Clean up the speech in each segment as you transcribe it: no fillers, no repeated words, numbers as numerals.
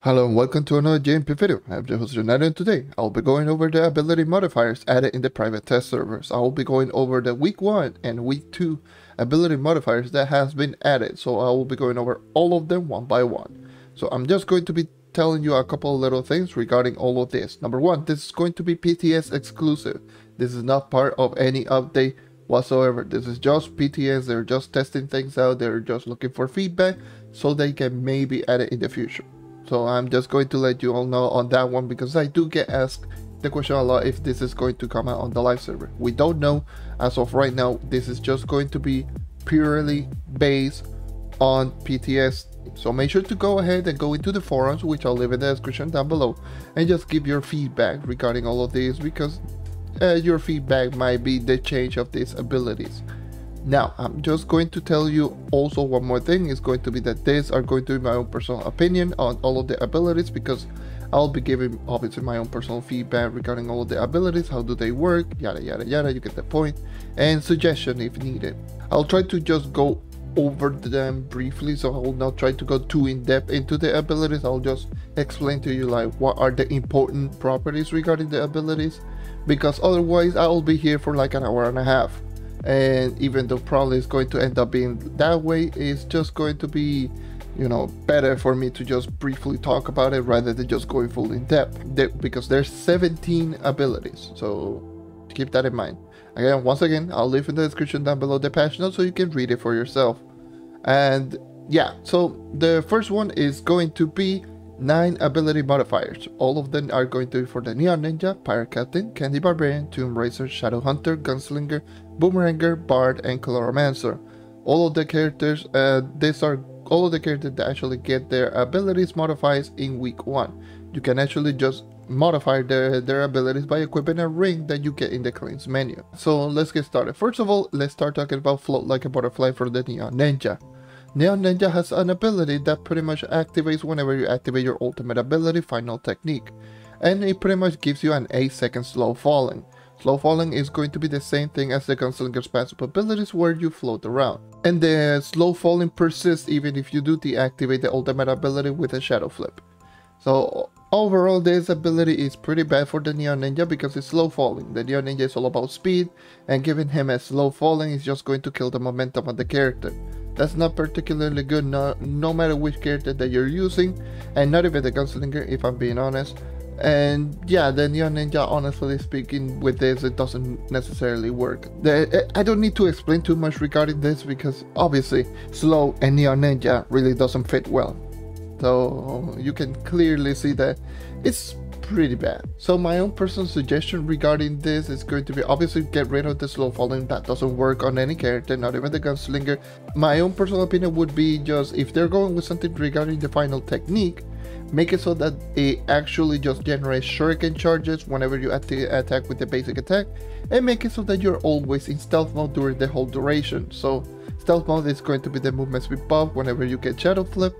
Hello and welcome to another JMP video. I'm your host JonNario, and today I'll be going over the ability modifiers added in the private test servers. I'll be going over the week 1 and week 2 ability modifiers that has been added. So I will be going over all of them one by one. So I'm just going to be telling you a couple of little things regarding all of this. Number 1, this is going to be PTS exclusive. This is not part of any update whatsoever. This is just PTS. They're just testing things out. They're just looking for feedback so they can maybe add it in the future. So I'm just going to let you all know on that one because I do get asked the question a lot if this is going to come out on the live server. We don't know as of right now. This is just going to be purely based on PTS. So make sure to go ahead and go into the forums, which I'll leave in the description down below, and just give your feedback regarding all of this because your feedback might be the change of these abilities. Now, I'm just going to tell you also one more thing. Is going to be that these are going to be my own personal opinion on all of the abilities because I'll be giving obviously my own personal feedback regarding all of the abilities, how do they work, yada yada yada, you get the point, and suggestion if needed. I'll try to just go over them briefly, so I will not try to go too in depth into the abilities. I'll just explain to you like what are the important properties regarding the abilities, because otherwise I'll be here for like an hour and a half. And even though probably it's going to end up being that way, it's just going to be, you know, better for me to just briefly talk about it rather than just going full in depth because there's 17 abilities, so keep that in mind. Again, once again, I'll leave in the description down below the patch notes so you can read it for yourself. And yeah, so the first one is going to be 9 ability modifiers. All of them are going to be for the Neon Ninja, Pirate Captain, Candy Barbarian, Tomb Raider, Shadow Hunter, Gunslinger, Boomeranger, Bard, and Chloromancer. All of the characters, these are all of the characters that actually get their abilities modified in week 1. You can actually just modify their abilities by equipping a ring that you get in the claims menu. So let's get started. First of all, let's start talking about Float Like a Butterfly for the Neon Ninja. Neon Ninja has an ability that pretty much activates whenever you activate your ultimate ability, Final Technique, and it pretty much gives you an 8-second slow falling. Slow falling is going to be the same thing as the Gunslinger's passive abilities where you float around, and the slow falling persists even if you do deactivate the ultimate ability with a shadow flip. So overall, this ability is pretty bad for the Neon Ninja because it's slow falling. The Neon Ninja is all about speed, and giving him a slow falling is just going to kill the momentum of the character. That's not particularly good, no matter which character that you're using, and not even the Gunslinger if I'm being honest. And yeah, the Neon Ninja, honestly speaking, with this it doesn't necessarily work. I don't need to explain too much regarding this because obviously slow and Neon Ninja really doesn't fit well. So you can clearly see that it's pretty bad. So my own personal suggestion regarding this is going to be obviously get rid of the slow falling. That doesn't work on any character, not even the Gunslinger. My own personal opinion would be just if they're going with something regarding the Final Technique, make it so that it actually just generates shuriken charges whenever you attack with the basic attack, and make it so that you're always in stealth mode during the whole duration. So stealth mode is going to be the movement speed buff whenever you get shadow flip,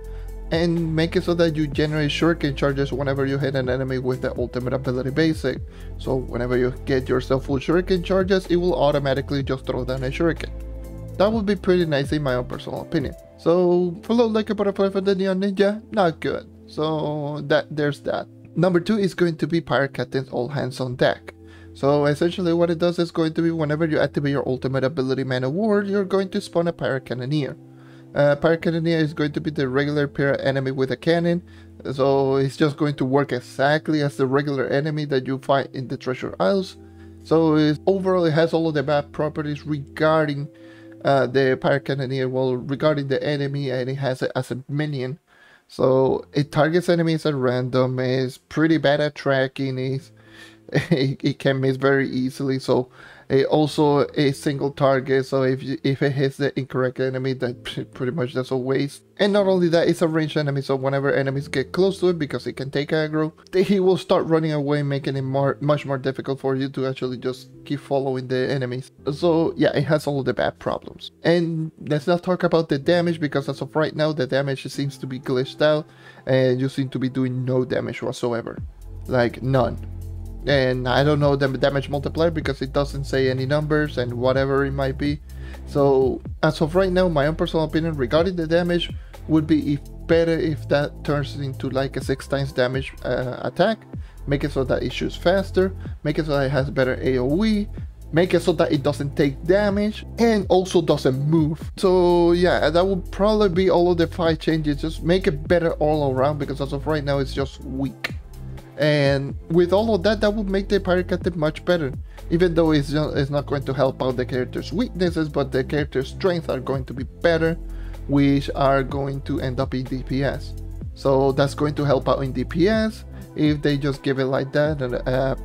and make it so that you generate shuriken charges whenever you hit an enemy with the ultimate ability basic. So whenever you get yourself full shuriken charges, it will automatically just throw down a shuriken. That would be pretty nice in my own personal opinion. So Float Like a Butterfly for the Neon Ninja, not good. So there's that. Number 2 is going to be Pirate Captain's All Hands on Deck. So essentially what it does is going to be whenever you activate your ultimate ability Man of War, you're going to spawn a Pirate Cannoneer. Pirate Cannoneer is going to be the regular pirate enemy with a cannon, so it's just going to work exactly as the regular enemy that you fight in the treasure isles. So overall it has all of the bad properties regarding the Pirate Cannoneer, well, regarding the enemy, and it has it as a minion. So it targets enemies at random, it's pretty bad at tracking, it can miss very easily, so it also a single target, so if it hits the incorrect enemy, that pretty much that's a waste. And not only that, it's a ranged enemy, so whenever enemies get close to it, because it can take aggro, he will start running away, making it much more difficult for you to actually just keep following the enemies. So yeah, it has all of the bad problems. And let's not talk about the damage, because as of right now the damage seems to be glitched out and you seem to be doing no damage whatsoever, like none. And I don't know the damage multiplier because it doesn't say any numbers and whatever it might be. So as of right now, my own personal opinion regarding the damage would be if better if that turns into like a 6 times damage attack. Make it so that it shoots faster, make it so that it has better AoE, make it so that it doesn't take damage and also doesn't move. So yeah, that would probably be all of the 5 changes. Just make it better all around, because as of right now it's just weak. And with all of that, that would make the pirate captain much better, even though it's not going to help out the character's weaknesses, but the character's strengths are going to be better, which are going to end up in DPS. So that's going to help out in DPS if they just give it like that. And a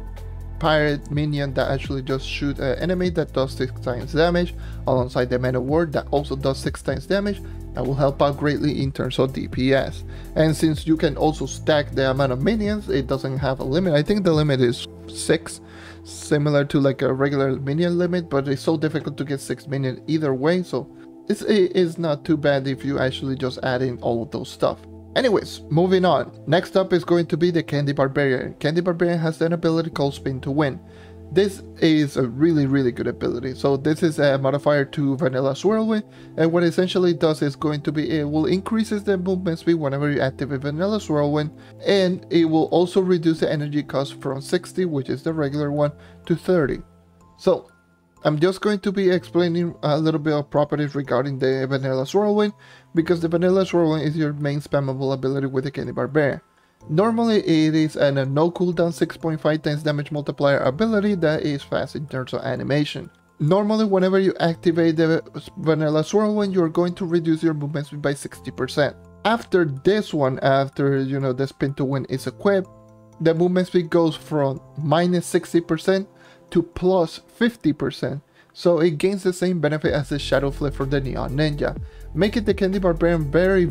pirate minion that actually just shoot an enemy that does 6 times damage alongside the Man of War that also does 6 times damage, that will help out greatly in terms of DPS. And since you can also stack the amount of minions, it doesn't have a limit. I think the limit is 6, similar to like a regular minion limit, but it's so difficult to get 6 minions either way, so it's not too bad if you actually just add in all of those stuff. Anyways, moving on. Next up is going to be the Candy Barbarian. Candy Barbarian has an ability called Spin to Win. This is a really good ability. So this is a modifier to Vanilla Swirlwind, and what it essentially does is going to be, it will increases the movement speed whenever you activate Vanilla Swirlwind, and it will also reduce the energy cost from 60, which is the regular one, to 30. So I'm just going to be explaining a little bit of properties regarding the Vanilla Swirlwind, because the Vanilla Swirlwind is your main spammable ability with the Candy Barbarian. Normally it is a no cooldown 6.5 times damage multiplier ability that is fast in terms of animation. Normally whenever you activate the Vanilla Swirlwind, you're going to reduce your movement speed by 60%. After this one, after the Spin to Win is equipped, the movement speed goes from minus 60% to plus 50%, so it gains the same benefit as the Shadow Flip for the Neon Ninja, making the Candy Barbarian very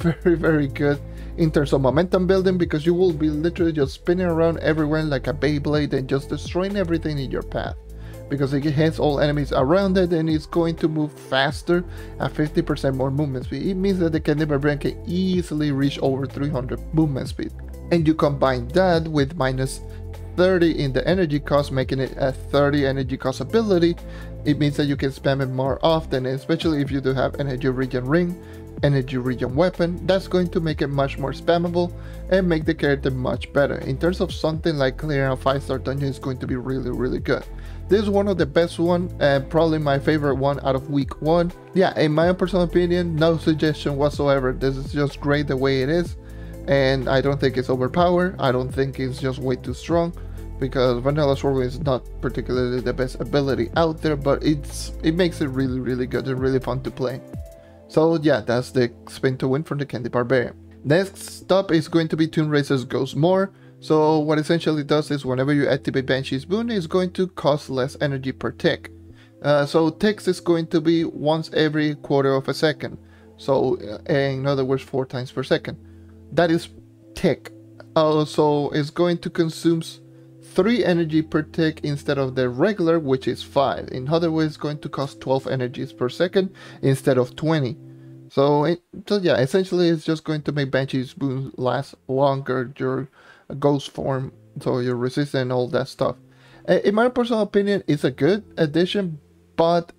good in terms of momentum building, because you will be literally just spinning around everywhere like a Beyblade and just destroying everything in your path, because it hits all enemies around it and it's going to move faster at 50% more movement speed. It means that the Candy Barbarian can easily reach over 300 movement speed, and you combine that with minus 30 in the energy cost, making it a 30 energy cost ability. It means that you can spam it more often, especially if you do have energy regen ring, energy regen weapon. That's going to make it much more spammable and make the character much better. In terms of something like clearing a 5-star dungeon, is going to be really good. This is one of the best one, and probably my favorite one out of week 1. Yeah, in my own personal opinion, no suggestion whatsoever. This is just great the way it is, and I don't think it's overpowered. I don't think it's just way too strong, because Vanilla Swirlwind is not particularly the best ability out there, but it makes it really good and really fun to play. So yeah, that's the Spin to Win from the Candy Barbarian. Next up is going to be Tomb Racer's Ghost More. So what essentially does is whenever you activate Banshee's Boon, it's going to cost less energy per tick. So ticks is going to be once every quarter of a second. So in other words, 4 times per second. That is tick. So it's going to consume 3 energy per tick instead of the regular, which is 5. In other words, it's going to cost 12 energies per second instead of 20. So yeah, essentially it's just going to make Banshee's Boon last longer, your ghost form, so your resistance and all that stuff. In my personal opinion, it's a good addition, but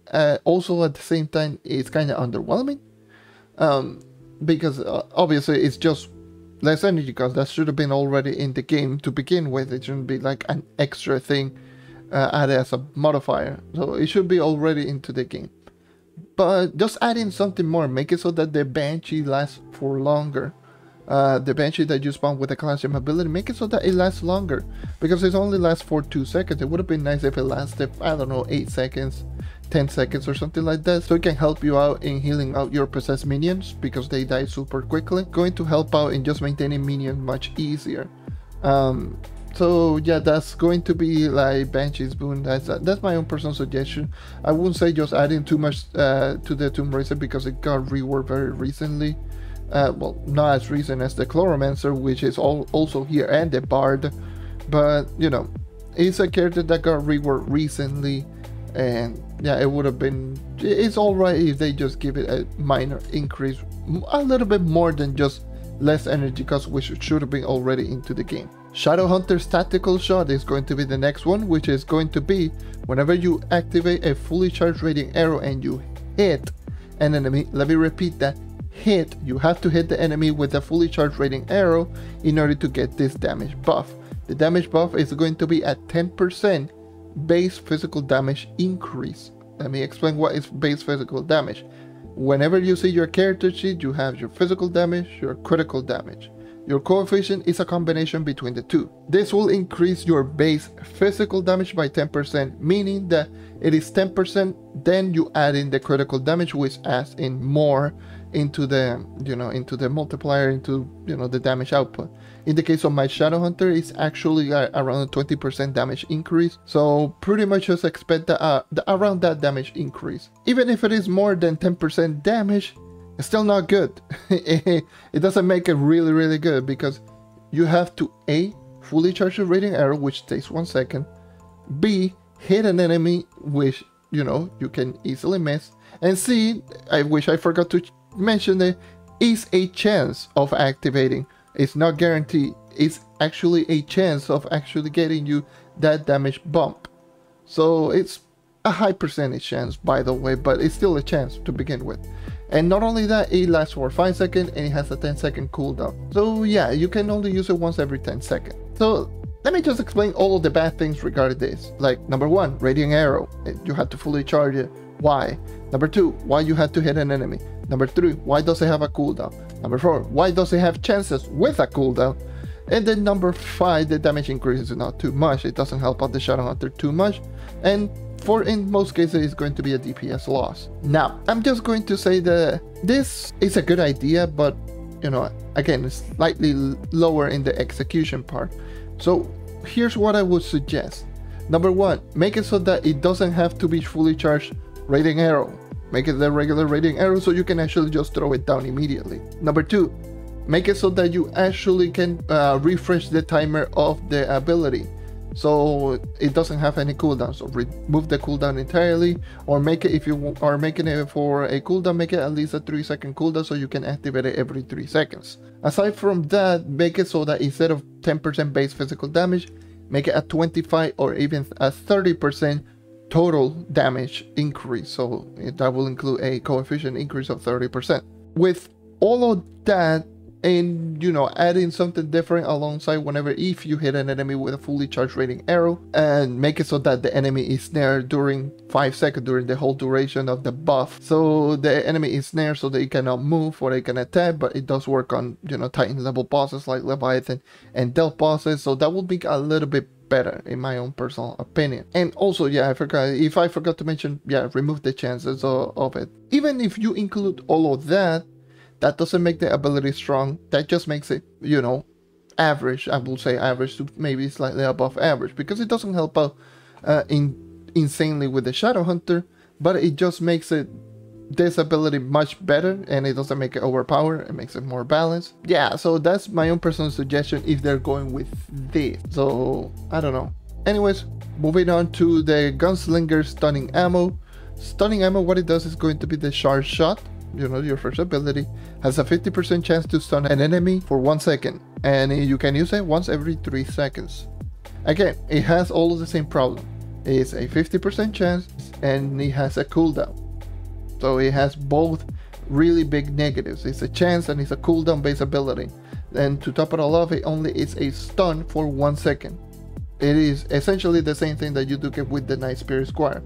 also at the same time it's kind of underwhelming, because obviously it's just less energy cost. That should have been already in the game to begin with. It shouldn't be like an extra thing added as a modifier, so it should be already into the game. But just add in something more, make it so that the Banshee lasts for longer. The Banshee that you spawn with the class gem ability, make it so that it lasts longer, because it only lasts for 2 seconds. It would have been nice if it lasted, I don't know, 8 seconds, 10 seconds or something like that, so it can help you out in healing out your possessed minions, because they die super quickly. Going to help out in just maintaining minions much easier. So yeah, that's going to be like Banshee's Boon. That's my own personal suggestion. I wouldn't say just adding too much to the Tomb Racer, because it got reworked very recently. Well, not as recent as the Chloromancer, which is also here, and the Bard, but it's a character that got reworked recently, and yeah, it would have been, it's alright if they just give it a minor increase, a little bit more than just less energy cost, which should have been already into the game. Shadowhunter's Tactical Shot is going to be the next one, which is going to be whenever you activate a fully charged radiant arrow and you hit an enemy, let me repeat that, you have to hit the enemy with a fully charged rating arrow in order to get this damage buff. The damage buff is going to be at 10% base physical damage increase. Let me explain what is base physical damage. Whenever you see your character sheet, you have your physical damage, your critical damage. Your coefficient is a combination between the two. This will increase your base physical damage by 10%, meaning that it is 10%, then you add in the critical damage, which adds in more into the, into the multiplier, into, the damage output. In the case of my Shadowhunter, it's actually around a 20% damage increase. So pretty much just expect around that damage increase. Even if it is more than 10% damage, it's still not good. It doesn't make it really, really good, because you have to A, fully charge your rating arrow, which takes 1 second. B, hit an enemy, which, you can easily miss. And C, I wish I forgot to mention it, is a chance of activating. It's not guaranteed. It's actually a chance of actually getting you that damage bump. So it's a high percentage chance, by the way, but it's still a chance to begin with. And not only that, it lasts for 5 seconds and it has a 10-second cooldown. So yeah, you can only use it once every 10 seconds. So let me just explain all of the bad things regarding this. Like, number 1, rating arrow. You have to fully charge it. Why? Number 2, why you have to hit an enemy. Number 3, why does it have a cooldown? Number 4, why does it have chances with a cooldown? And then number 5, the damage increase is not too much. It doesn't help out the Shadowhunter too much. And in most cases, it's going to be a DPS loss. Now, I'm just going to say that this is a good idea, but, again, it's slightly lower in the execution part. So here's what I would suggest. Number 1, make it so that it doesn't have to be fully charged rating arrow. Make it the regular rating arrow so you can actually just throw it down immediately. Number 2, make it so that you actually can refresh the timer of the ability, so it doesn't have any cooldown. So remove the cooldown entirely, or make it, if you are making it for a cooldown, make it at least a 3-second cooldown so you can activate it every 3 seconds. Aside from that, make it so that instead of 10% base physical damage, make it a 25 or even a 30% total damage increase. So that will include a coefficient increase of 30%. With all of that, and adding something different alongside whenever if you hit an enemy with a fully charged rating arrow, and make it so that the enemy is snared during 5 seconds during the whole duration of the buff. So the enemy is snared so that it cannot move or it can attack, but it does work on Titan level bosses like Leviathan and Delph bosses. So that will be a little bit better in my own personal opinion. And also, yeah, I forgot to mention, yeah, remove the chances of it. Even if you include all of that, that doesn't make the ability strong. That just makes it, average. I will say average to maybe slightly above average, because it doesn't help out insanely with the Shadowhunter, but it just makes this ability much better, and it doesn't make it overpowered. It makes it more balanced. Yeah, so that's my own personal suggestion if they're going with this. So I don't know. Anyways, moving on to the Gunslinger stunning ammo. Stunning ammo, what it does is going to be the charge shot. Your first ability has a 50% chance to stun an enemy for 1 second, and you can use it once every 3 seconds. Again, it has all of the same problem. It's a 50% chance and it has a cooldown. So it has both really big negatives. It's a chance and it's a cooldown based ability. And to top it all off, it only is a stun for 1 second. It is essentially the same thing that you do get with the Night Spirit Squire.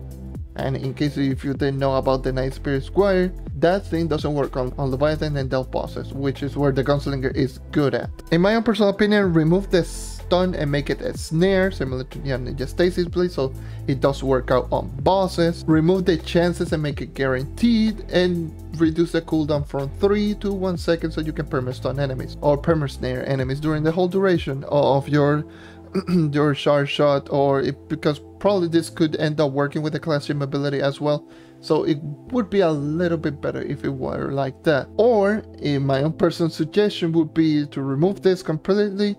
And in case if you didn't know about the Night Spirit Squire, that thing doesn't work on Leviathan and Delph bosses, which is where the Gunslinger is good at. In my own personal opinion, remove the stun and make it a snare, similar to Ninja Stasis Blade, so it does work out on bosses. Remove the chances and make it guaranteed, and reduce the cooldown from 3 to 1 second so you can perma-stun enemies or perma-snare enemies during the whole duration of your charge shot, because probably this could end up working with the class gym ability as well. So it would be a little bit better if it were like that. Or in my own personal suggestion would be to remove this completely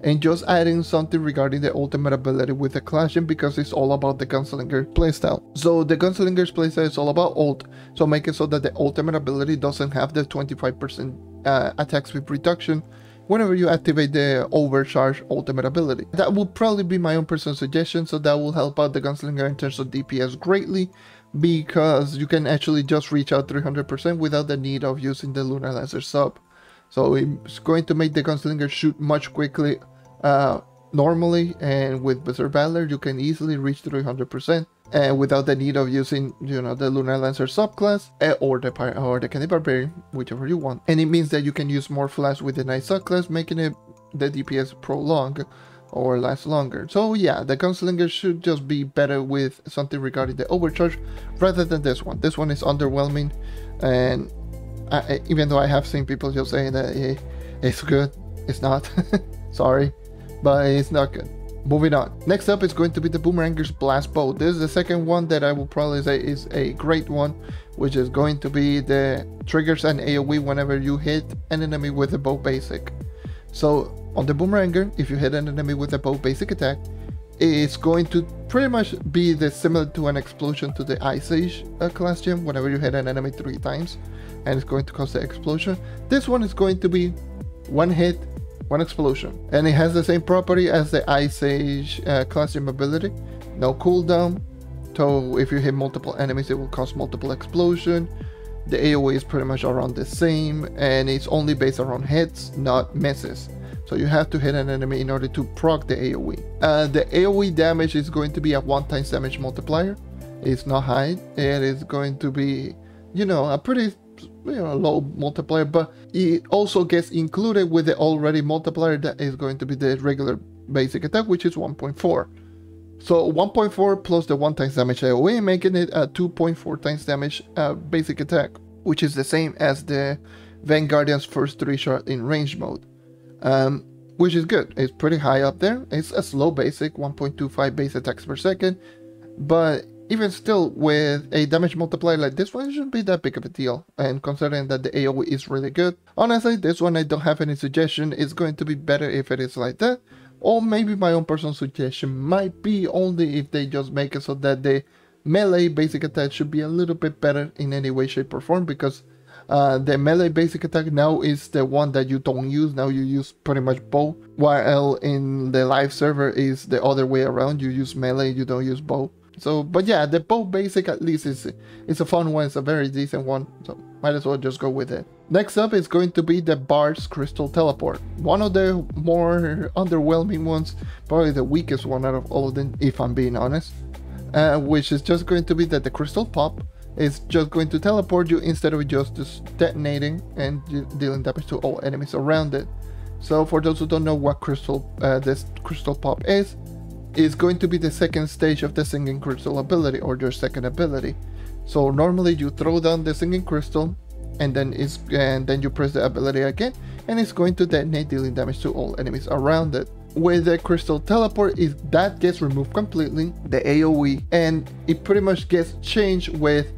and just adding something regarding the ultimate ability with the class gym, because it's all about the Gunslinger playstyle. So the Gunslinger's playstyle is all about ult, so make it so that the ultimate ability doesn't have the 25% attack speed reduction whenever you activate the overcharge ultimate ability. That will probably be my own personal suggestion, so that will help out the Gunslinger in terms of DPS greatly. because you can actually just reach out 300% without the need of using the Lunar Lancer sub. So it's going to make the Gunslinger shoot much quickly normally, and with Berserk Battler you can easily reach 300% and without the need of using, you know, the Lunar Lancer subclass or the Candy Barbarian, whichever you want. And it means that you can use more flash with the Knight subclass, making it the DPS prolong or last longer. So yeah, the Gunslinger should just be better with something regarding the overcharge rather than this one. This one is underwhelming, and even though I have seen people just saying that it's good, it's not. Sorry, but it's not good. Moving on. Next up is going to be the Boomeranger's Blast Bow. This is the second one that I will probably say is a great one, which is going to be the triggers and AoE whenever you hit an enemy with a bow basic. So on the Boomeranger, if you hit an enemy with a bow basic attack, it's going to pretty much be similar to an explosion to the Ice Age class gem whenever you hit an enemy 3 times, and it's going to cause the explosion. This one is going to be one hit, one explosion, and it has the same property as the Ice Age class gem ability. No cooldown, so if you hit multiple enemies it will cause multiple explosion. The AoE is pretty much around the same, and it's only based around hits, not misses. So you have to hit an enemy in order to proc the AoE. The AoE damage is going to be a 1x damage multiplier. It's not high. It is going to be, you know, a pretty, you know, low multiplier, but it also gets included with the already multiplier that is going to be the regular basic attack, which is 1.4. So 1.4 plus the 1x damage AoE, making it a 2.4x damage basic attack, which is the same as the Vanguardian's first 3-shot in range mode, which is good. It's pretty high up there. It's a slow basic, 1.25 base attacks per second, but even still, with a damage multiplier like this one, it shouldn't be that big of a deal. And considering that the AoE is really good, honestly, this one I don't have any suggestion. It's going to be better if it is like that. Or maybe my own personal suggestion might be only if they just make it so that the melee basic attack should be a little bit better in any way, shape, or form, because the melee basic attack now is the one that you don't use. Now you use pretty much bow, while in the live server is the other way around. You use melee, you don't use bow. So, but yeah, the bow basic at least is a fun one. It's a very decent one, so might as well just go with it. Next up is going to be the Bard's Crystal Teleport. One of the more underwhelming ones, probably the weakest one out of all of them, if I'm being honest. Which is just going to be that the Crystal Pop is just going to teleport you instead of just detonating and dealing damage to all enemies around it. So for those who don't know what this Crystal Pop is going to be the second stage of the Singing Crystal ability, or your second ability. So normally you throw down the Singing Crystal, and then you press the ability again, and it's going to detonate, dealing damage to all enemies around it. With the Crystal Teleport, that gets removed completely, the AoE, and it pretty much gets changed with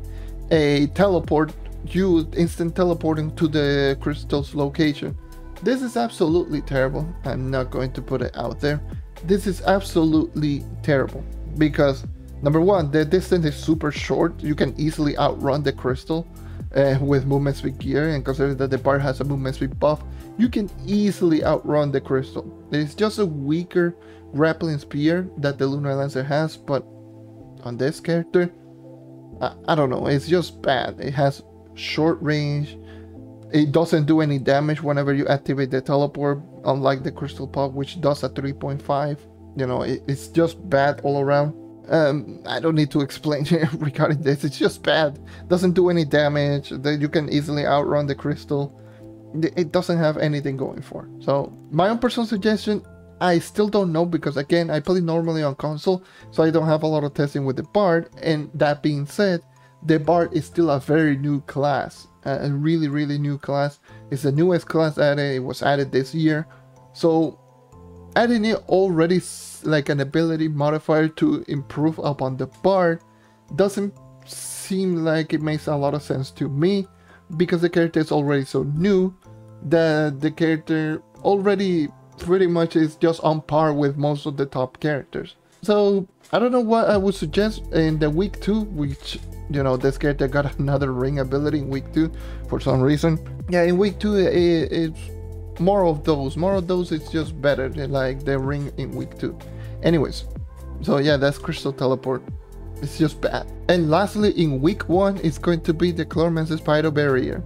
a teleport, you instant teleporting to the crystal's location. This is absolutely terrible. I'm not going to put it out there. This is absolutely terrible because, number one, the distance is super short. You can easily outrun the crystal with movement speed gear, and considering that the Bard has a movement speed buff, you can easily outrun the crystal. It's just a weaker grappling spear that the Lunar Lancer has, but on this character, I don't know, it's just bad. It has short range. It doesn't do any damage whenever you activate the teleport, unlike the Crystal Pop, which does a 3.5. You know, it's just bad all around. I don't need to explain regarding this. It's just bad. Doesn't do any damage. You can easily outrun the crystal. It doesn't have anything going for. So my own personal suggestion, I still don't know, because again, I play normally on console, so I don't have a lot of testing with the Bard. And that being said, the Bard is still a very new class. A really, really new class. It's the newest class added. It was added this year. So adding it already like an ability modifier to improve upon the Bard doesn't seem like it makes a lot of sense to me, because the character is already so new that the character already pretty much is just on par with most of the top characters. So I don't know what I would suggest in the week 2, which, you know, this character got another ring ability in week 2 for some reason. Yeah, in week 2 it's more of those. It's just better than like the ring in week 2. Anyways, so yeah, that's Crystal Teleport. It's just bad. And lastly, in week 1, it's going to be the Chloromancer Spider Barrier.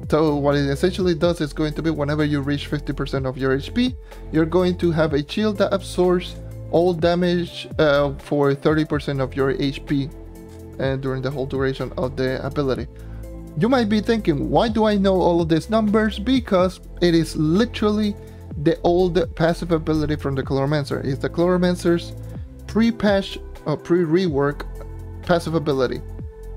So what it essentially does is going to be whenever you reach 50% of your HP, you're going to have a shield that absorbs all damage for 30% of your HP during the whole duration of the ability. You might be thinking, why do I know all of these numbers? Because it is literally the old passive ability from the Chloromancer. It's the Chloromancer's pre-patch or pre-rework passive ability.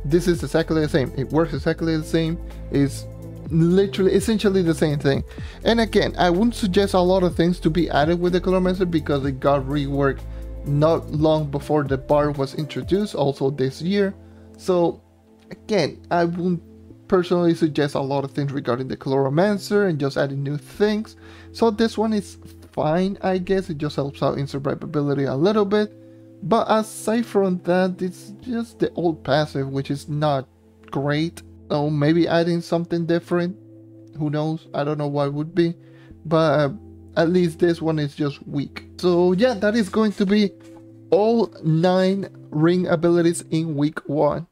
This is exactly the same. It works exactly the same. It's literally essentially the same thing. And again, I wouldn't suggest a lot of things to be added with the Chloromancer because it got reworked not long before the bar was introduced, also this year. So again, I wouldn't personally suggest a lot of things regarding the Chloromancer and just adding new things. So this one is fine, I guess. It just helps out in survivability a little bit. But aside from that, it's just the old passive, which is not great. So maybe adding something different, who knows? I don't know what would be, but at least this one is just weak. So yeah, that is going to be all 9 ring abilities in week 1.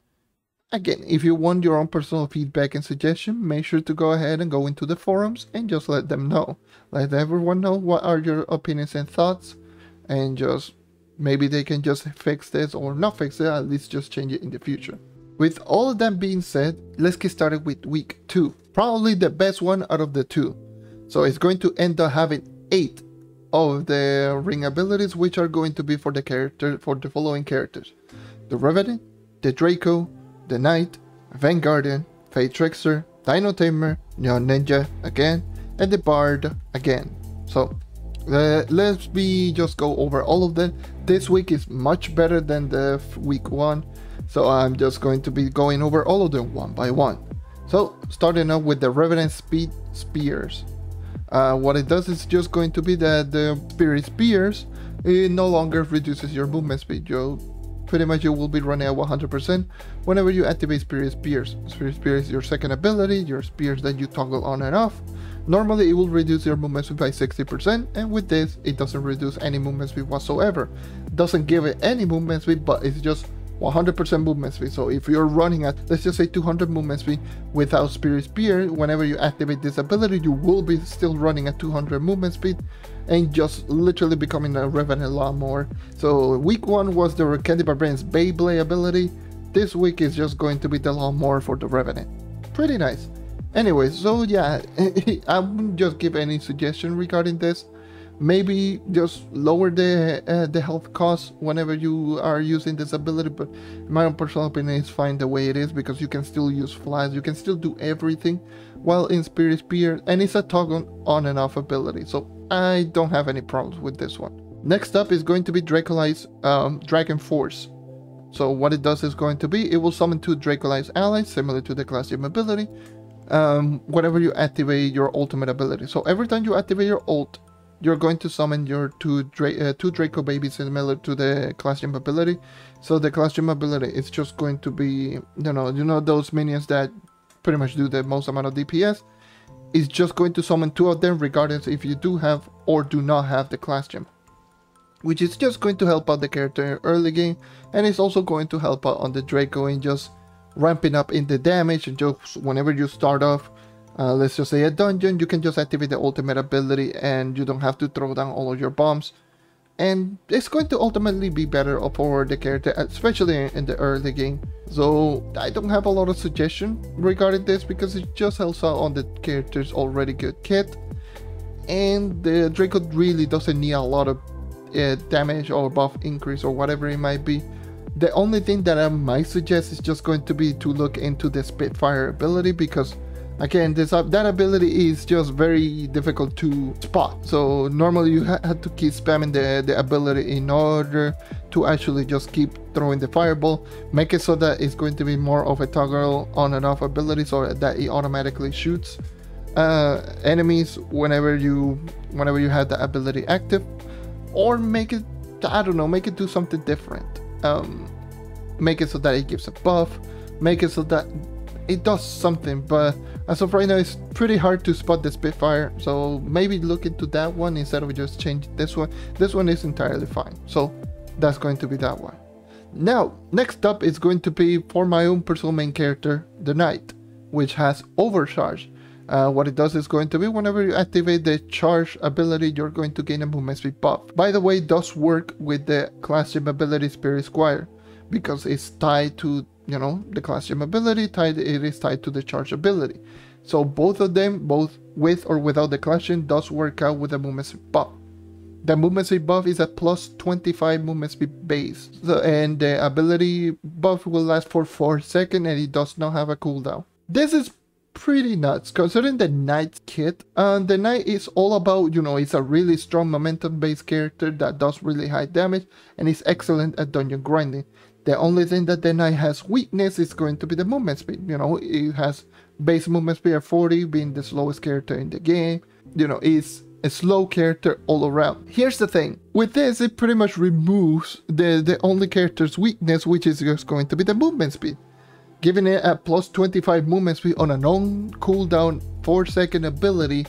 Again, if you want your own personal feedback and suggestion, make sure to go ahead and go into the forums and just let them know. Let everyone know what are your opinions and thoughts, and just maybe they can just fix this or not fix it, at least just change it in the future. With all of that being said, let's get started with week 2. Probably the best one out of the 2. So it's going to end up having 8 of the ring abilities, which are going to be for the following characters: the Revenant, the Draco, the Knight, Vanguardian, Fae Trickster, Dino Tamer, Neon Ninja again, and the Bard again. So let's just go over all of them. This week is much better than the week 1. So I'm just going to be going over all of them one by one. So starting up with the Revenant Speed Spears. What it does is just going to be that the Spirit Spears, it no longer reduces your movement speed. Pretty much you will be running at 100% whenever you activate Spirit Spears. Spirit Spears is your second ability, your spears that you toggle on and off. Normally it will reduce your movement speed by 60%, and with this it doesn't reduce any movement speed whatsoever. Doesn't give it any movement speed, but it's just 100% movement speed. So if you're running at, let's just say 200 movement speed without Spirit Spear, whenever you activate this ability, you will be still running at 200 movement speed and just literally becoming a Revenant lawnmower. So week 1 was the Candy Barbarian's Beyblade ability. This week is just going to be the lawnmower for the Revenant. Pretty nice. Anyway, so yeah, I wouldn't just give any suggestion regarding this. Maybe just lower the health cost whenever you are using this ability, but in my own personal opinion, it's fine the way it is because you can still use flies, you can still do everything while in Spirit Spear, and it's a toggle on and off ability, so I don't have any problems with this one. Next up is going to be Dracolyte's Dragon Force. So what it does is going to be, it will summon 2 Dracolyte's allies, similar to the Class Gym ability, whenever you activate your ultimate ability. So every time you activate your ult, you're going to summon your 2 Draco babies similar to the Class Gym ability. So the Class Gym ability is just going to be, you know those minions that pretty much do the most amount of DPS. It's just going to summon 2 of them regardless if you do have or do not have the Class Gym, which is just going to help out the character early game, and it's also going to help out on the Draco in just ramping up in the damage. And just whenever you start off, let's just say a dungeon, you can just activate the ultimate ability and you don't have to throw down all of your bombs, and it's going to ultimately be better for the character, especially in the early game. So I don't have a lot of suggestion regarding this because it just helps out on the character's already good kit, and the Draco really doesn't need a lot of damage or buff increase or whatever it might be. The only thing that I might suggest is just going to be to look into the Spitfire ability, because again, that ability is just very difficult to spot. So normally you have to keep spamming the ability in order to actually just keep throwing the fireball. Make it so that it's going to be more of a toggle on and off ability, so that it automatically shoots enemies whenever you have the ability active. Or make it, I don't know, make it do something different. Make it so that it gives a buff. Make it so that it does something, but as of right now it's pretty hard to spot the Spitfire, so maybe look into that one instead of just change this one. This one is entirely fine, so that's going to be that one. Now, next up is going to be for my own personal main character, the Knight, which has Overcharge. What it does is going to be whenever you activate the charge ability, you're going to gain a movement speed buff. By the way, it does work with the class gem ability Spirit Squire, because it's tied to, you know, the class gem ability, it is tied to the charge ability. So both of them, both with or without the class gem, does work out with the movement speed buff. The movement speed buff is a plus 25 movement speed base, and the ability buff will last for 4 seconds, and it does not have a cooldown. This is pretty nuts considering the Knight kit. The Knight is all about, you know, it's a really strong momentum based character that does really high damage and is excellent at dungeon grinding. The only thing that the Knight has weakness is going to be the movement speed. You know, it has base movement speed at 40, being the slowest character in the game. You know, it's a slow character all around. Here's the thing, with this it pretty much removes the only character's weakness, which is just going to be the movement speed. Giving it a plus 25 movement speed on a non-cooldown 4-second ability,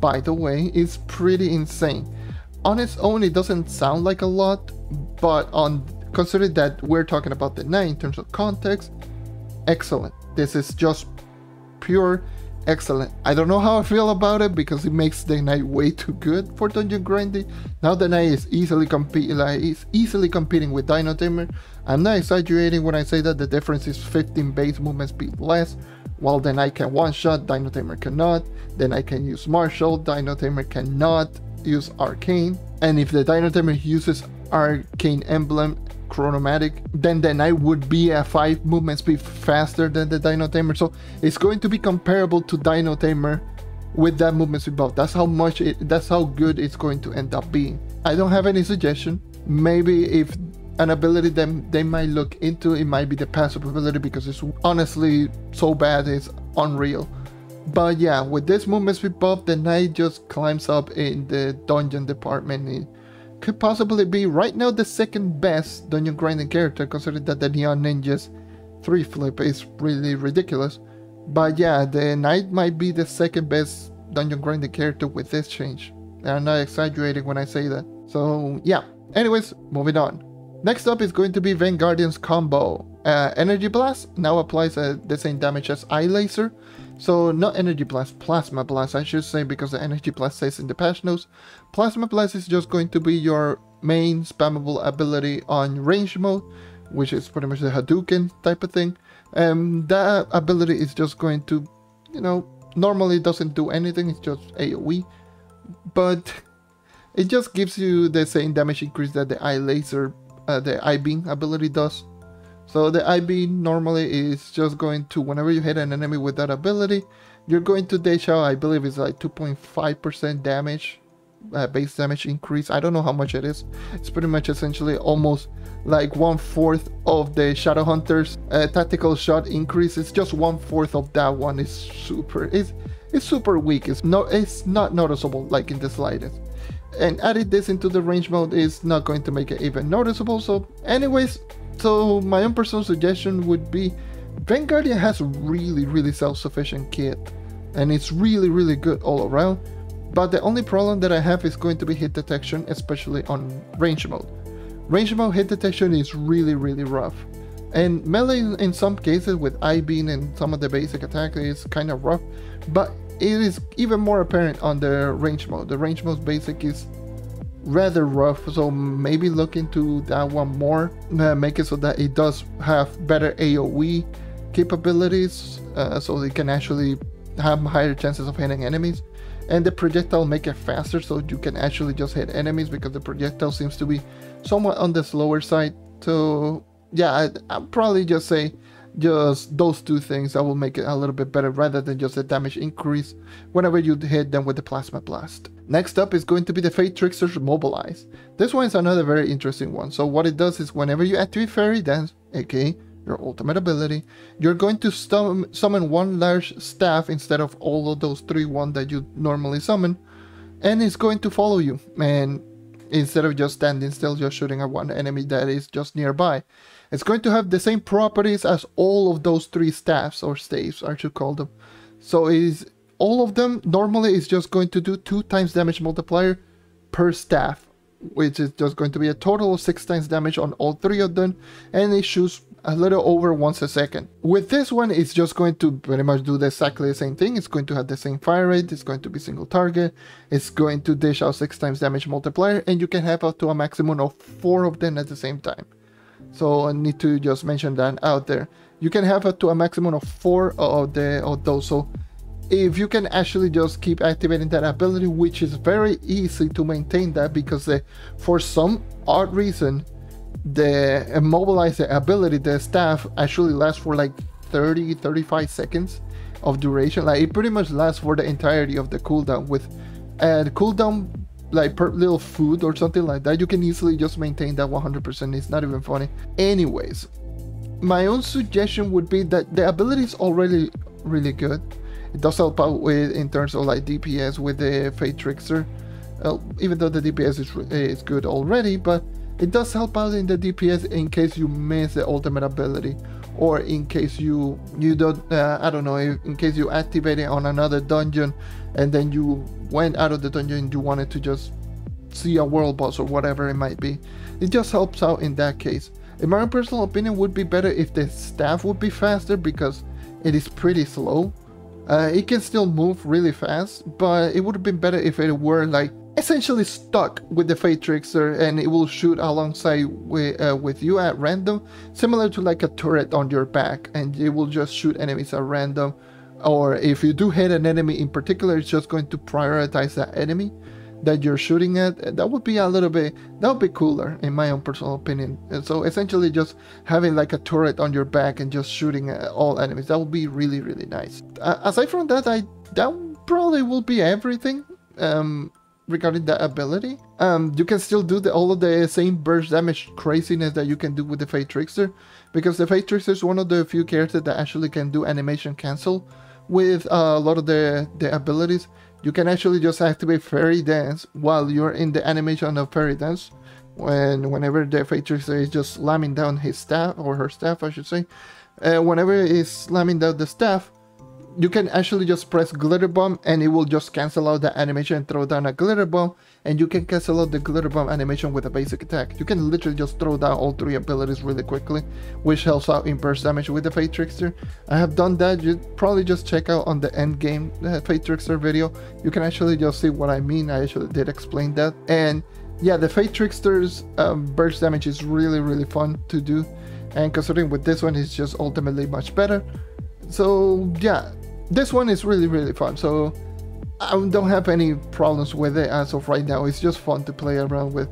by the way, is pretty insane. On its own, it doesn't sound like a lot, but considering that we're talking about the Knight in terms of context, excellent. This is just pure excellent. I don't know how I feel about it because it makes the Knight way too good for dungeon grinding. Now the Knight is easily competing with Dino Tamer. I'm not exaggerating when I say that the difference is 15 base movement speed less. While the Knight can one-shot, Dino Tamer cannot. The Knight can use Martial, Dino Tamer cannot use Arcane. And if the Dino Tamer uses Arcane Emblem Chronomatic, then the Knight would be a 5 movement speed faster than the Dino Tamer. So it's going to be comparable to Dino Tamer with that movement speed buff. That's how good it's going to end up being. I don't have any suggestion. Maybe if an ability that they might look into, it might be the passive ability, because it's honestly so bad it's unreal. But yeah, with this movement speed buff, the Knight just climbs up in the dungeon department. It could possibly be right now the second best dungeon grinding character, considering that the Neon Ninja's 3 flip is really ridiculous. But yeah, the Knight might be the second best dungeon grinding character with this change. I'm not exaggerating when I say that. So yeah, anyways, moving on. Next up is going to be Vanguardian's combo. Energy Blast now applies the same damage as Eye Laser. So not Energy Blast, Plasma Blast I should say, because the Energy Blast says in the patch notes. Plasma Blast is just going to be your main spammable ability on range mode, which is pretty much the Hadouken type of thing. That ability is just going to, you know, normally doesn't do anything, it's just AoE. But it just gives you the same damage increase that the Eye Laser, the Eye Beam ability does. So the Eye Beam normally is just going to, whenever you hit an enemy with that ability, you're going to dash out, I believe it's like 2.5% damage, base damage increase. I don't know how much it is. It's pretty much essentially almost like 1/4 of the Shadowhunter's tactical shot increase. It's just 1/4 of that one. It's super weak. It's not noticeable like in the slightest. And adding this into the range mode is not going to make it even noticeable. So anyways, so my own personal suggestion would be Vanguardian has a really self-sufficient kit, and it's really good all around. But the only problem that I have is going to be hit detection, especially on range mode. Range mode hit detection is really rough, and melee in some cases with Eye Beam and some of the basic attack is kind of rough, but it is even more apparent on the range mode. The range mode basic is rather rough, so maybe look into that one more. Make it so that it does have better AoE capabilities, so it can actually have higher chances of hitting enemies. And the projectile make it faster, so you can actually just hit enemies, because the projectile seems to be somewhat on the slower side. So yeah, I'll probably just say just those two things that will make it a little bit better, rather than just a damage increase whenever you hit them with the Plasma Blast. Next up is going to be the Fae Trickster's Mobilize. This one is another very interesting one. So what it does is whenever you activate Fairy Dance, aka your ultimate ability, you're going to summon one large staff instead of all of those 3 that you normally summon, and it's going to follow you. And instead of just standing still, just shooting at one enemy that is just nearby, it's going to have the same properties as all of those 3 staffs, or staves I should call them. So all of them normally is just going to do 2 times damage multiplier per staff. which is just going to be a total of 6 times damage on all 3 of them, and it shoots a little over once a second. With this one, it's just going to pretty much do exactly the same thing. It's going to have the same fire rate, it's going to be single target, it's going to dish out 6 times damage multiplier, and you can have up to a maximum of 4 of them at the same time. So I need to just mention that out there. You can have up to a maximum of 4 of those. So if you can actually just keep activating that ability, which is very easy to maintain that, because for some odd reason the immobilize ability, the staff, actually lasts for like 30-35 seconds of duration. Like it pretty much lasts for the entirety of the cooldown. With the cooldown like per little food or something like that, you can easily just maintain that 100%. It's not even funny. Anyways, my own suggestion would be that the ability is already really good. It does help out with in terms of like DPS with the Fae Trickster, even though the DPS is good already, but it does help out in the DPS in case you miss the ultimate ability, or in case you don't I don't know, in case you activate it on another dungeon and then you went out of the dungeon and you wanted to just see a world boss or whatever it might be. It just helps out in that case. In my personal opinion, would be better if the staff would be faster, because it is pretty slow. It can still move really fast, but it would have been better if it were like essentially stuck with the Fae Trickster and it will shoot alongside with you at random, similar to like a turret on your back, and it will just shoot enemies at random. Or if you do hit an enemy in particular, it's just going to prioritize that enemy that you're shooting at. That would be a little bit, that would be cooler in my own personal opinion. And so essentially just having like a turret on your back and just shooting at all enemies, that would be really, really nice. Aside from that, that probably will be everything regarding the ability. You can still do all of the same burst damage craziness that you can do with the Fae Trickster, because the Fae Trickster is one of the few characters that actually can do animation cancel with a lot of the abilities. You can actually just activate Fairy Dance while you're in the animation of Fairy Dance, whenever the Fae Trickster is just slamming down his staff, or her staff I should say. Whenever he's slamming down the staff, you can actually just press Glitter Bomb and it will just cancel out the animation and throw down a Glitter Bomb, and you can cancel out the Glitter Bomb animation with a basic attack. You can literally just throw down all 3 abilities really quickly, which helps out in burst damage with the Fae Trickster. I have done that. You probably just check out on the end game Fae Trickster video. You can actually just see what I mean. I actually did explain that. And yeah, the Fae Trickster's burst damage is really, really fun to do, and considering with this one it's just ultimately much better. So yeah, this one is really, really fun. So I don't have any problems with it as of right now. It's just fun to play around with,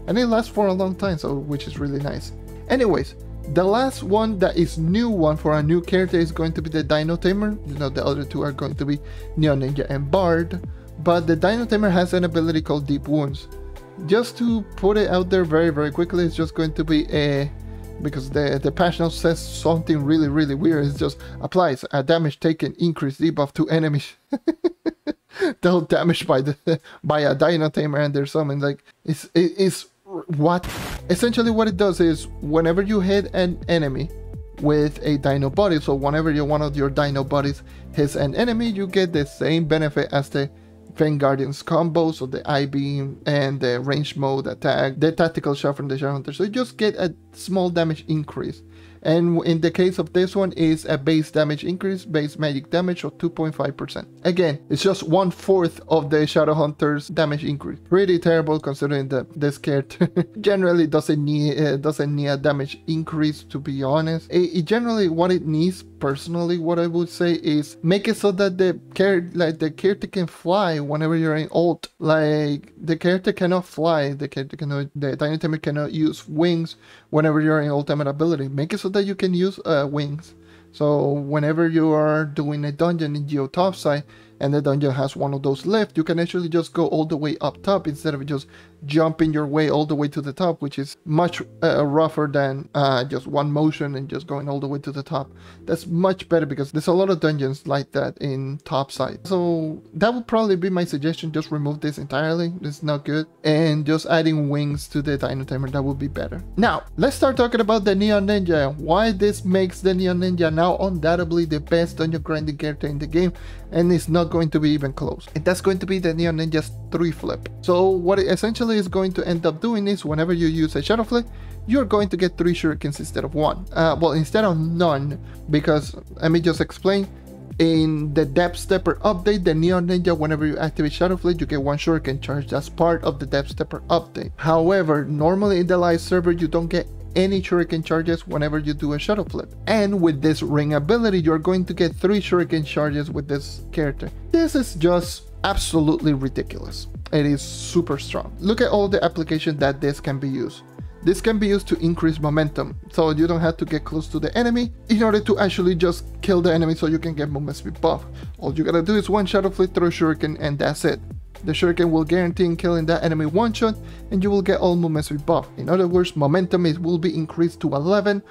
and it lasts for a long time, so which is really nice. Anyways, the last one that is new one for a new character is going to be the Dino Tamer. You know, the other 2 are going to be Neo Ninja and Bard, but the Dino Tamer has an ability called Deep Wounds. Just to put it out there very, very quickly, it's just going to be a, because the patch note says something really, really weird. It just applies a damage taken increase debuff to enemies dealt damage by a Dino Tamer and their summon. Like it's what essentially what it does is, whenever you hit an enemy with a dino body, so whenever one of your dino bodies hits an enemy, you get the same benefit as the Vanguardian's combo, so the I-beam and the range mode attack, the tactical shot from the Shadowhunter. So you just get a small damage increase, and in the case of this one is a base damage increase, base magic damage of 2.5%. Again, it's just 1/4 of the Shadowhunter's damage increase. Pretty terrible considering that this character generally doesn't need a damage increase, to be honest. It generally, what it needs personally, what I would say is make it so that the character can fly whenever you're in ult. Like the character cannot fly, the Dino Tamer cannot use wings whenever you're in ultimate ability. Make it so that you can use wings. So whenever you are doing a dungeon in Geo Topside and the dungeon has one of those left, you can actually just go all the way up top instead of just jumping your way all the way to the top, which is much rougher than just one motion and just going all the way to the top. That's much better because there's a lot of dungeons like that in Topside. So that would probably be my suggestion. Just remove this entirely. It's not good. And just adding wings to the Dino Tamer, that would be better. Now, let's start talking about the Neon Ninja. Why this makes the Neon Ninja now undoubtedly the best dungeon grinding character in the game, and it's not going to be even close. And that's going to be the Neon Ninja's 3 flip. So what it essentially is going to end up doing is whenever you use a Shadow Flip, you're going to get 3 shurikens instead of 1. Well, instead of none, because let me just explain. In the Depth Stepper update, the Neon Ninja, whenever you activate Shadow Flip, you get 1 shuriken charge. That's part of the Depth Stepper update. However, normally in the live server, you don't get any shuriken charges whenever you do a Shadow Flip. And with this ring ability, you're going to get 3 shuriken charges with this character. This is just absolutely ridiculous. It is super strong. Look at all the applications that this can be used. This can be used to increase momentum, so you don't have to get close to the enemy in order to actually just kill the enemy so you can get movement speed buff. All you gotta do is 1 Shadow Flip, throw shuriken, and that's it. The shuriken will guarantee killing that enemy 1 shot, and you will get all movement speed buff. In other words, momentum will be increased to 11,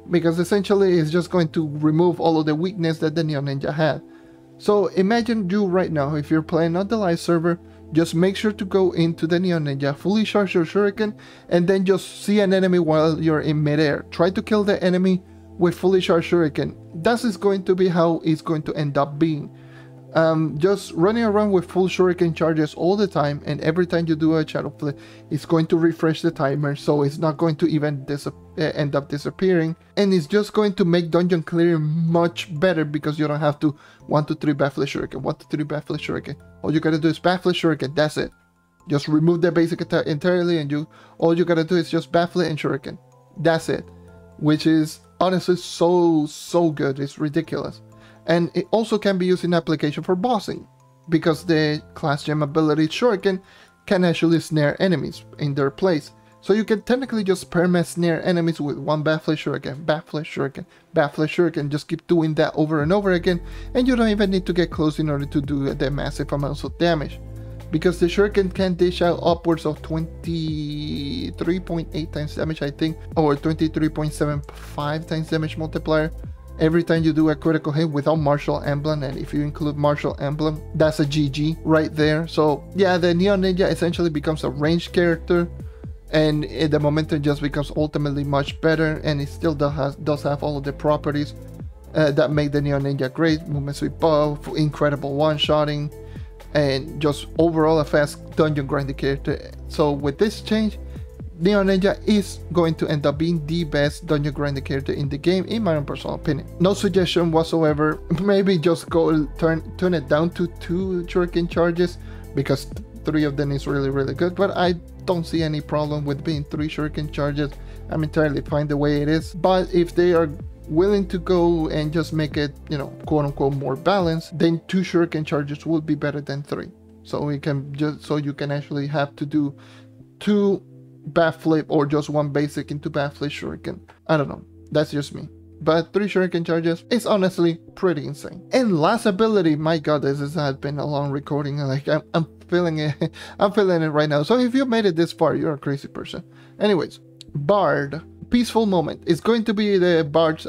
because essentially it's just going to remove all of the weakness that the Neon Ninja had. So imagine you right now, if you're playing on the live server, just make sure to go into the Neon Ninja, fully charge your shuriken, and then just see an enemy while you're in midair. Try to kill the enemy with fully charged shuriken. That is going to be how it's going to end up being. Just running around with full shuriken charges all the time, and every time you do a Shadow Flip, it's going to refresh the timer, so it's not going to even end up disappearing, and it's just going to make dungeon clearing much better, because you don't have to 1, 2, 3 backflip shuriken, 1, 2, 3 backflip shuriken. All you gotta do is backflip shuriken, that's it. Just remove the basic attack entirely, and all you gotta do is just backflip and shuriken. That's it. Which is honestly so good, it's ridiculous. And it also can be used in application for bossing, because the class gem ability shuriken can actually snare enemies in their place. So you can technically just perma snare enemies with 1 backflip shuriken, backflip shuriken, backflip shuriken, just keep doing that over and over again, and you don't even need to get close in order to do the massive amounts of damage. Because the shuriken can dish out upwards of 23.8 times damage, I think, or 23.75 times damage multiplier every time you do a critical hit without martial emblem. And if you include martial emblem, that's a GG right there. So yeah, the Neon Ninja essentially becomes a ranged character, and the momentum just becomes ultimately much better, and it still does have all of the properties that make the Neon Ninja great. Movement speed buff, incredible one-shotting, and just overall a fast dungeon grinding character. So with this change, Neon Ninja is going to end up being the best dungeon grinding character in the game, in my own personal opinion. No suggestion whatsoever. Maybe just go turn it down to 2 shuriken charges, because 3 of them is really good. But I don't see any problem with being 3 shuriken charges. I'm entirely fine the way it is. But if they are willing to go and just make it, you know, quote unquote more balanced, then 2 shuriken charges would be better than 3. So you can actually have to do 2 backflip or just 1 basic into backflip shuriken. I don't know, that's just me. But 3 shuriken charges is honestly pretty insane. And last ability, my god, this has been a long recording. Like I'm feeling it. I'm feeling it right now. So if you made it this far, you're a crazy person. Anyways, Bard. Peaceful Moment is going to be the Bard's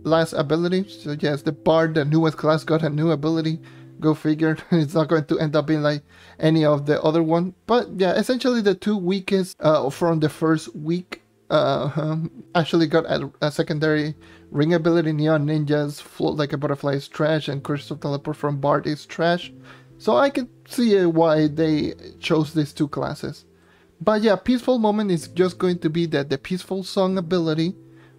last ability. So yes, the Bard, the newest class, got a new ability. Go figure. It's not going to end up being like any of the other one. But yeah, essentially the 2 weakest from the first week actually got a secondary ring ability. Neon Ninjas, Float Like a Butterfly is trash, and Crystal Teleport from Bard is trash. So I can see why they chose these 2 classes. But yeah, Peaceful Moment is just going to be that the Peaceful Song ability,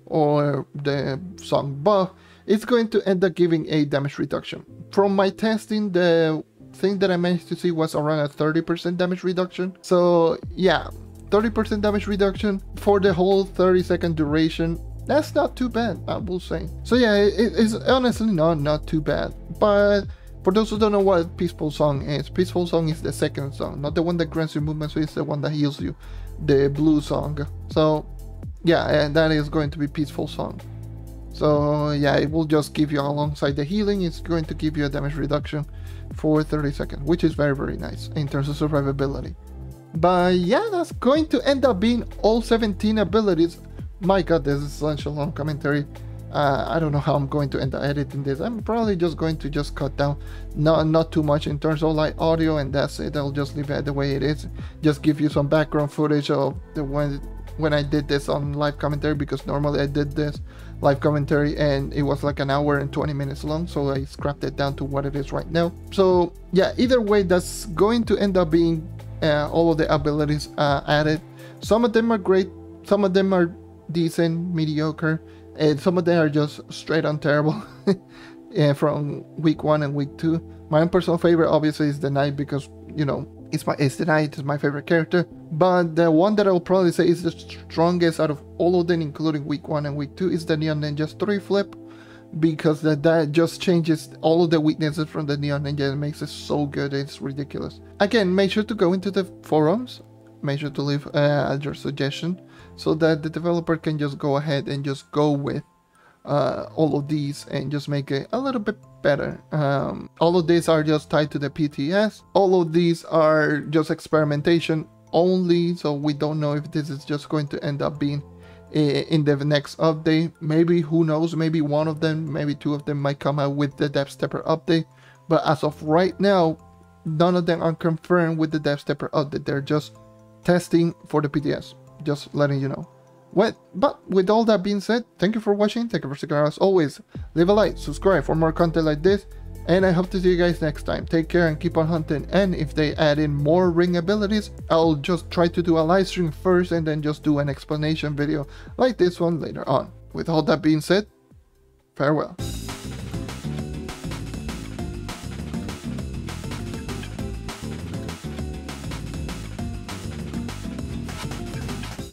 or the song buff, it's going to end up giving a damage reduction. From my testing, the thing that I managed to see was around a 30% damage reduction. So yeah, 30% damage reduction for the whole 30-second duration. That's not too bad, I will say. So yeah, it's honestly not too bad. But for those who don't know what Peaceful Song is, Peaceful Song is the second song, not the one that grants you movement, so it's the one that heals you, the blue song. So yeah, and that is going to be Peaceful Song. So yeah, it will just give you, alongside the healing, it's going to give you a damage reduction for 30 seconds, which is very nice in terms of survivability. But yeah, that's going to end up being all 17 abilities. My god, this is such a long commentary. I don't know how I'm going to end up editing this. I'm probably just going to cut down not too much in terms of like audio, and that's it. I'll just leave it the way it is. Just give you some background footage of when I did this on live commentary, because normally I did this live commentary and it was like an hour and 20 minutes long, so I scrapped it down to what it is right now. So yeah, either way, that's going to end up being all of the abilities added. Some of them are great, some of them are decent, mediocre, and some of them are just straight on terrible. From week 1 and week 2. My own personal favorite obviously is the Knight, because you know it's the Knight, it's my favorite character. But the one that I'll probably say is the strongest out of all of them, including week 1 and week 2, is the Neon Ninja's 3 flip, because that just changes all of the weaknesses from the Neon Ninja and makes it so good. It's ridiculous. Again, make sure to go into the forums, make sure to leave your suggestion, so that the developer can just go ahead and just go with all of these and just make it a little bit better. All of these are just tied to the PTS. All of these are just experimentation only, so we don't know if this is just going to end up being in the next update. Maybe, who knows, maybe one of them, maybe two of them might come out with the Death Stepper update. But as of right now, none of them are confirmed with the Death Stepper update. They're just testing for the PTS, just letting you know. But with all that being said, thank you for watching, thank you for sticking around. As always, leave a like, subscribe for more content like this, and I hope to see you guys next time. Take care and keep on hunting, and if they add in more ring abilities, I'll just try to do a live stream first and then just do an explanation video like this one later on. With all that being said, farewell.